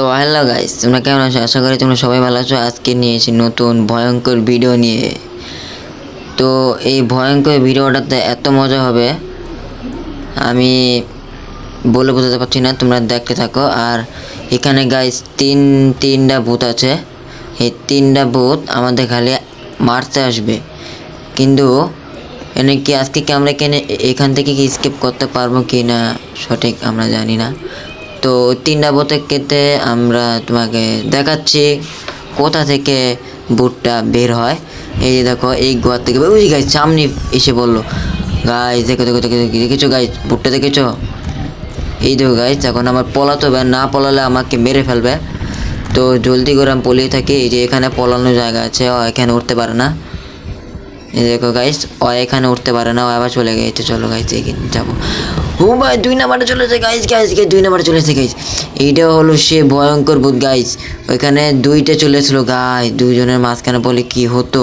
তো hello guys, তোমরা কেমন আছো? আশা করি তোমরা সবাই ভালো আছো। আজকে নিয়েছি নতুন ভয়ঙ্কর ভিডিও নিয়ে। তো এই ভয়ঙ্কর ভিডিওটাতে এত মজা হবে আমি বলে বোঝাতে পারছি না, তোমরা দেখতে থাকো। আর এখানে গাইস তিনটা ভূত আছে। এই তিনটা ভূত আমাদের খালি মারতে আসবে, কিন্তু আজকে কি আমরা এখান থেকে কি স্কিপ করতে পারবো কি না সঠিক আমরা জানি না। তো তিনটা ভূতের ক্ষেত্রে আমরা তোমাকে দেখাচ্ছি কোথা থেকে ভূতটা বের হয়। এই যে দেখো, এই গোয়ার থেকে ওই গাইস সামনে এসে বললো। গাইস দেখো দেখো দেখো দেখেছো গাইস, ভূতটা দেখেছো? এই দেখো গাইস, এখন আমার পলাতে হবে, না পলালে আমাকে মেরে ফেলবে। তো জলদি করে আমি পলিয়ে থাকি। এই যে এখানে পলানোর জায়গা আছে, ও এখানে উঠতে পারে না। এই দেখো গাইস, ও এখানে উঠতে পারে না, ও আবার চলে গেছে। চলো গাইস এখানে যাবো। ও ভাই 2 নাম্বারে চলেছে গাইস, 2 নাম্বারে চলেছে গাইস। এইটা হলো সে ভয়ঙ্কর ভূত গাইস। ওইখানে দুইটা চলেছিল গাইস, দুইজনের মাঝখানে বলে কি হতো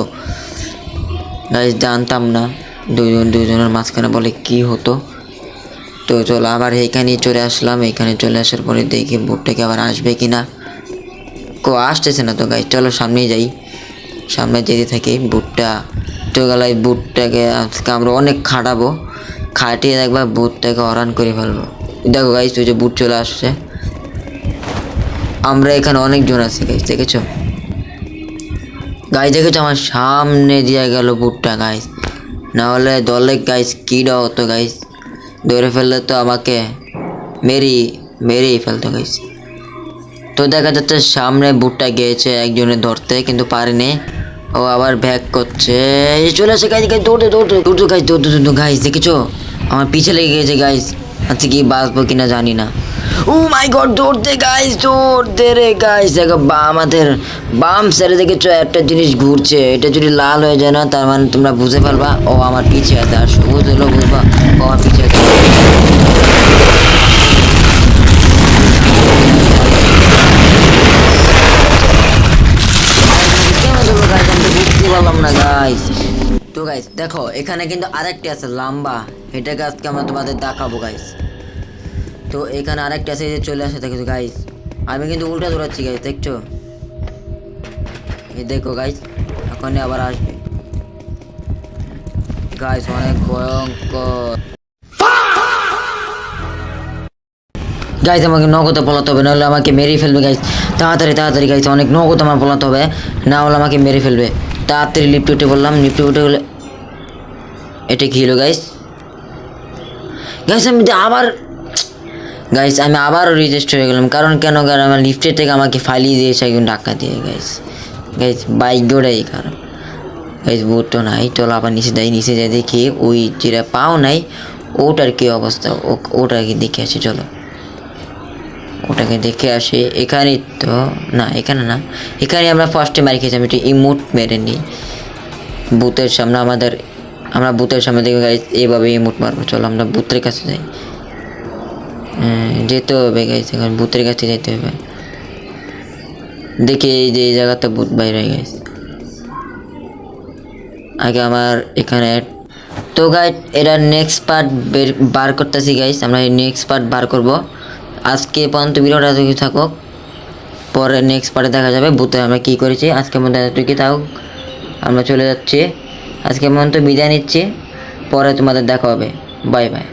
গাইস, জানতাম না দুইজনের মাঝখানে বলে কি হতো। তো চলো আবার এইখানেই চলে আসলাম। এইখানে চলে আসার পরে দেখি ভূতটাকে আবার আসবে কি না। আসতেছে না তো গাইস, চলো সামনেই যাই। সামনে যেতে থাকি। ভূতটা তো গেলে ভূতটাকে আজকে আমরা অনেক খাটাবো, খাটিয়ে একবার ভূতটাকে হরান করে ফেলবো। দেখো গাইস, ওই যে ভূত চলে আসছে। আমরা এখানে অনেকজন আছি গাইস, দেখেছো গাইস? দেখেছো আমার সামনে দিয়ে গেল ভূতটা গাইস, না হলে দলে গাইস কিডা হতো গাইস, ধরে ফেললে তো আমাকে মেরেই ফেলতো গাইস। তো দেখা যাচ্ছে সামনে ভূতটা গিয়েছে একজনের ধরতে, কিন্তু পারেনি। ও আবার ব্যাক করছে, চলে আসে গাইস। দৌড়তে গাইস, দৌড়তে গাইস, দেখেছো আমার পিছে লেগে গেছে গাইস। আচ্ছা কি বাঁচবো কিনা জানি না। ও মাই গড, দৌড়তে গাইস, দৌড়তে রে গাইস। দেখো আমাদের বাম সাইডে দেখেছো একটা জিনিস ঘুরছে, এটা যদি লাল হয়ে যায় না তার মানে তোমরা বুঝে পারবা ও আমার পিছে আছে। আর সবুজ হলো বুঝবা ও আমার পিছে আছে। না গাইস। তো গাইস দেখো, এখানে কিন্তু আরেকটি আছে লম্বা, এটাকে আজকে আমরা তোমাদের দেখাবো গাইস। তো এখানে আরেকটি আছে, যে চলে আসে দেখো গাইস। আমি কিন্তু উল্টা দৌড়াচ্ছি গাইস, দেখছো? এই দেখো গাইস, এখন আবার আসবে গাইস, অনেক ভয়ঙ্কর গাইস। আমাকে নগদে পলাতে হবে, নাহলে আমাকে মেরে ফেলবে গাইস। তাড়াতাড়ি গাইস, অনেক নগদ আমার পলাতে হবে, না হলে আমাকে মেরে ফেলবে। তাড়াতাড়ি লিফটে উঠে বললাম, লিফটে উঠে গেলে এটা কি হলো গাইস? আমি আবারও রিজেস্ট হয়ে গেলাম। কারণ আমার লিফটের থেকে আমাকে ফালিয়ে দিয়েছে একজন ধাক্কা দিয়ে গাইস। বাইক গোড়াই কারণ গাইস, বুট তো নাই। চলো আবার নিচে যাই দেখি ওই যেটা পাও নাই ওটার কি অবস্থা, ওটাকে দেখে আসি। চলো ওটাকে দেখে আসি। এখানে তো না, এখানে না, এখানে আমরা ফার্স্টে মারি খেয়েছি। আমি একটু ইমোট মেরে নিই বুথের সামনে। আমরা বুথের সামনে দেখে গাইস এইভাবে ইমোট মারবো। চলো আমরা বুথের কাছে যাই। যেতে হবে গাইস, এখন বুথের কাছে যেতে হবে। দেখি এই যে এই জায়গাতে বুথ বাইরে গেছে। আগে আমার এখানে তো গাইস এরা নেক্সট পার্ট বার করতেছি গাইস। আমরা এই নেক্সট পার্ট বার করব। আজকে পর্যন্ত ভিডিওটা দেখে থাকো, পরে নেক্সট পার্টে দেখা যাবে বুথে আমরা কী করেছি। আজকের মধ্যে এতটুকুই থাকুক, আমরা চলে যাচ্ছি। আজকের পর্যন্ত বিদায় নিচ্ছি, পরে তোমাদের দেখা হবে। Bye bye.